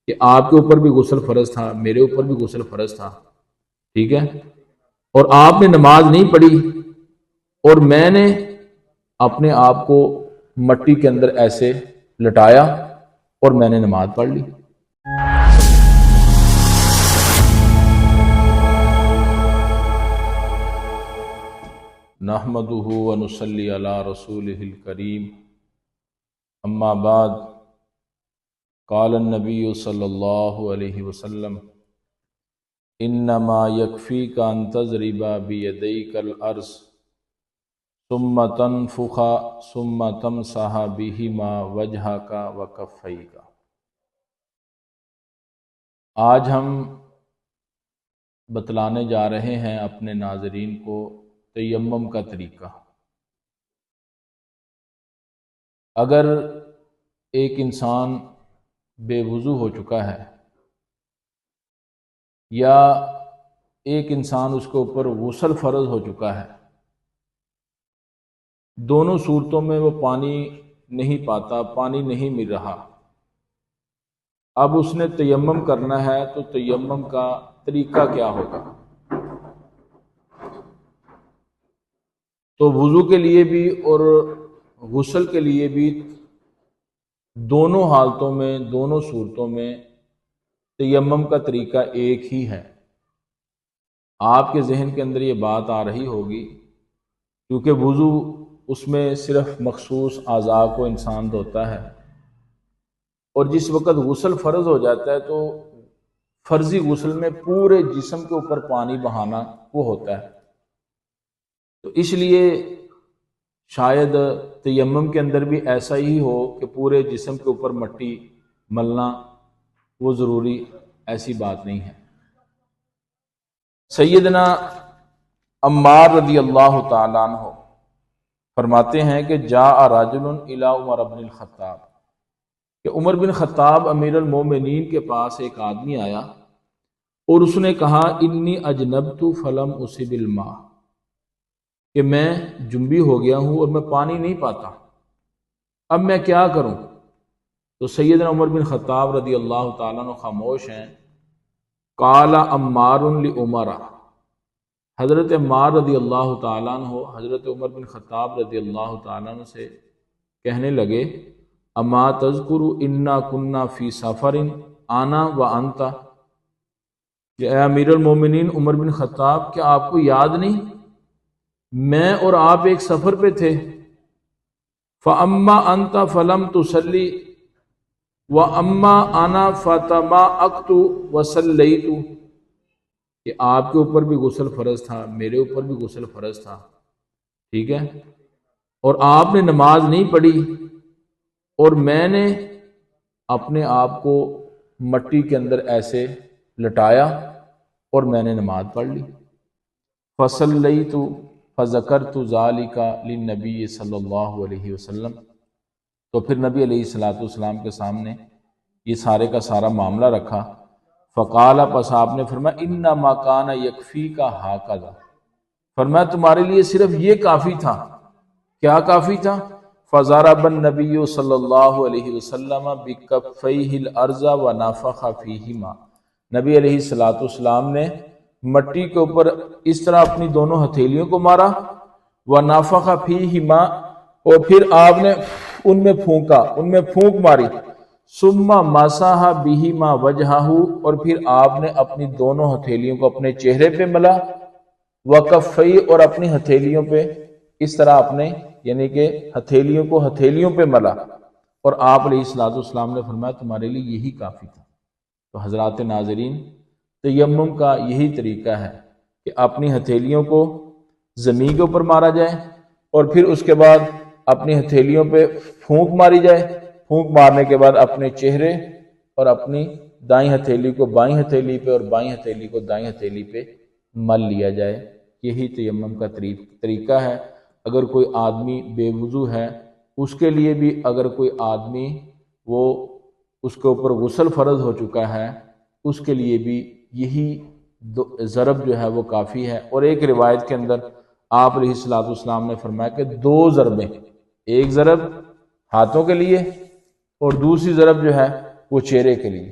کہ آپ کے اوپر بھی غسل فرض تھا، میرے اوپر بھی غسل فرض تھا، ٹھیک ہے، اور آپ نے نماز نہیں پڑھی اور میں نے اپنے آپ کو مٹی کے اندر ایسے لٹایا اور میں نے نماز پڑھ لی۔ نحمدہ ونصلی علی رسولہ الکریم، اما بعد، قال النبی صلی اللہ علیہ وسلم انما یکفیک ان تضرب بیدیک الارض ثم تنفخ ثم تمسح بہما وجہک وکفیک۔ آج ہم بتلانے جا رہے ہیں اپنے ناظرین کو تیمم کا طریقہ۔ اگر ایک انسان بے وضو ہو چکا ہے یا ایک انسان اس کے اوپر غسل فرض ہو چکا ہے، دونوں صورتوں میں وہ پانی نہیں پاتا، پانی نہیں مل رہا، اب اس نے تیمم کرنا ہے تو تیمم کا طریقہ کیا ہوگا؟ تو وضو کے لیے بھی اور غسل کے لیے بھی دونوں حالتوں میں، دونوں صورتوں میں تیمم کا طریقہ ایک ہی ہے۔ آپ کے ذہن کے اندر یہ بات آ رہی ہوگی کیونکہ وضو اس میں صرف مخصوص اعضاء کو انسان دھوتا ہے، اور جس وقت غسل فرض ہو جاتا ہے تو فرضی غسل میں پورے جسم کے اوپر پانی بہانا وہ ہوتا ہے، تو اس لیے شاید تیمم کے اندر بھی ایسا ہی ہو کہ پورے جسم کے اوپر مٹی ملنا وہ ضروری، ایسی بات نہیں ہے۔ سیدنا عمار رضی اللہ تعالیٰ عنہ فرماتے ہیں کہ جاء رجل الی عمر بن الخطاب، کہ عمر بن خطاب امیر المومنین کے پاس ایک آدمی آیا اور اس نے کہا انی اجنبت فلم اصب الماء، کہ میں جنبی ہو گیا ہوں اور میں پانی نہیں پاتا، اب میں کیا کروں؟ تو سیدنا عمر بن خطاب رضی اللہ تعالیٰ عنہ خاموش ہیں۔ قال عمار لعمر، حضرت عمار رضی اللہ تعالیٰ عنہ حضرت عمر بن خطاب رضی اللہ تعالیٰ عنہ سے کہنے لگے اما تذکر انا کنا فی سفر انا وانت، کہ اے امیر المومنین عمر بن خطاب، کیا آپ کو یاد نہیں میں اور آپ ایک سفر پہ تھے؟ فاما انت فلم تصلی واما انا فتماءت وصلیت، کہ آپ کے اوپر بھی غسل فرض تھا، میرے اوپر بھی غسل فرض تھا، ٹھیک ہے، اور آپ نے نماز نہیں پڑھی اور میں نے اپنے آپ کو مٹی کے اندر ایسے لٹایا اور میں نے نماز پڑھ لی۔ فصلیت فذکرت ذالک للنبی صلی اللہ علیہ وسلم، تو پھر نبی علیہ السلام کے سامنے یہ سارے کا سارا معاملہ رکھا۔ فقال، پس آپ نے فرمایا انما کان یکفیک ھکذا، فرمایا تمہارے لیے صرف یہ کافی تھا۔ کیا کافی تھا؟ فضرب النبی صلی اللہ علیہ وسلم بکفیہ الارض ونفخ فیہما، نبی علیہ السلام نے مٹی کے اوپر اس طرح اپنی دونوں ہتھیلیوں کو مارا، ونفخ فیہما، اور پھر آپ نے ان میں پھونکا، ان میں پھونک ماری، ثم مسح بہما وجہہ، اور پھر آپ نے اپنی دونوں ہتھیلیوں کو اپنے چہرے پہ ملا، وکفی، اور اپنی ہتھیلیوں پہ اس طرح اپنے یعنی کہ ہتھیلیوں کو ہتھیلیوں پہ ملا، اور آپ علیہ السلام نے فرمایا تمہارے لیے یہی کافی تھا۔ تو حضرات ناظرین، تیمم کا یہی طریقہ ہے کہ اپنی ہتھیلیوں کو زمین کے اوپر مارا جائے اور پھر اس کے بعد اپنی ہتھیلیوں پہ پھونک ماری جائے، پھونک مارنے کے بعد اپنے چہرے اور اپنی دائیں ہتھیلی کو بائیں ہتھیلی پہ اور بائیں ہتھیلی کو دائیں ہتھیلی پہ مل لیا جائے۔ یہی تیمم کا طریقہ ہے۔ اگر کوئی آدمی بے وضو ہے، اس کے لیے بھی اگر کوئی آدمی وہ اس کے اوپر غسل فرض ہو چکا ہے، اس کے لیے بھی یہی ضرب جو ہے وہ کافی ہے۔ اور ایک روایت کے اندر آپ علیہ السلام نے فرمایا کہ 2 ضربیں، ایک ضرب ہاتھوں کے لیے اور دوسری ضرب جو ہے وہ چہرے کے لیے۔